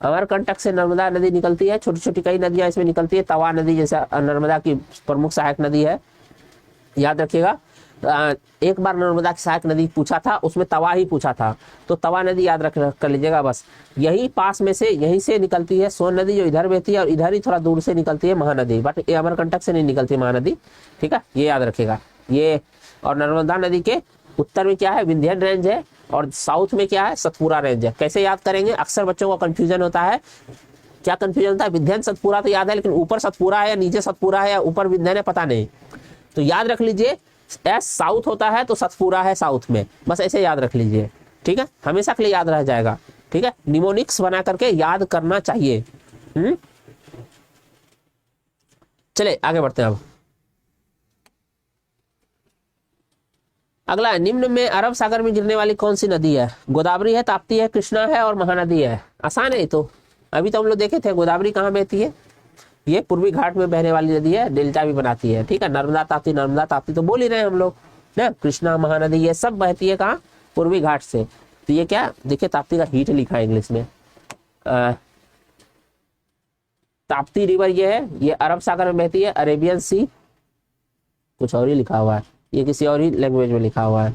अमरकंटक से नर्मदा नदी निकलती है, छोटी छोटी कई नदियां इसमें निकलती है। तवा नदी जैसा नर्मदा की प्रमुख सहायक नदी है, याद रखिएगा। एक बार नर्मदा की सहायक नदी पूछा था, उसमें तवा ही पूछा था, तो तवा नदी याद रख कर लीजिएगा बस। यही पास में से, यहीं से निकलती है सोन नदी, जो इधर बहती है, और इधर ही थोड़ा दूर से निकलती है महानदी, बट ये अमरकंटक से नहीं निकलती महानदी, ठीक है, ये याद रखिएगा ये। और नर्मदा नदी के उत्तर में क्या है, विंध्यन रेंज है, और साउथ में क्या है, सतपुरा रेंज है। कैसे याद करेंगे, अक्सर बच्चों को कंफ्यूजन होता है। क्या कंफ्यूजन होता है, विंध्यन सतपुरा तो याद है, लेकिन ऊपर सतपुरा है या नीचे सतपुरा है या ऊपर विंध्यन है, पता नहीं। तो याद रख लीजिए, एस साउथ होता है तो सतपुरा है साउथ में, बस ऐसे याद रख लीजिए, ठीक है, हमेशा के लिए याद रह जाएगा, ठीक है। निमोनिक्स बना करके याद करना चाहिए। चले आगे बढ़ते हैं अब। अगला है, निम्न में अरब सागर में गिरने वाली कौन सी नदी है? गोदावरी है, ताप्ती है, कृष्णा है और महानदी है। आसान है तो, अभी तो हम लोग देखे थे गोदावरी कहाँ बहती है, ये पूर्वी घाट में बहने वाली नदी है, डेल्टा भी बनाती है, ठीक है। नर्मदा ताप्ती तो बोल ही रहे हैं हम लोग ना, कृष्णा महानदी ये सब बहती है कहाँ, पूर्वी घाट से। तो ये क्या देखिए, ताप्ती का हीट लिखा है इंग्लिश में, ताप्ती रिवर ये है, ये अरब सागर में बहती है, अरेबियन सी, कुछ और ही लिखा हुआ है, ये किसी और ही लैंग्वेज में लिखा हुआ है,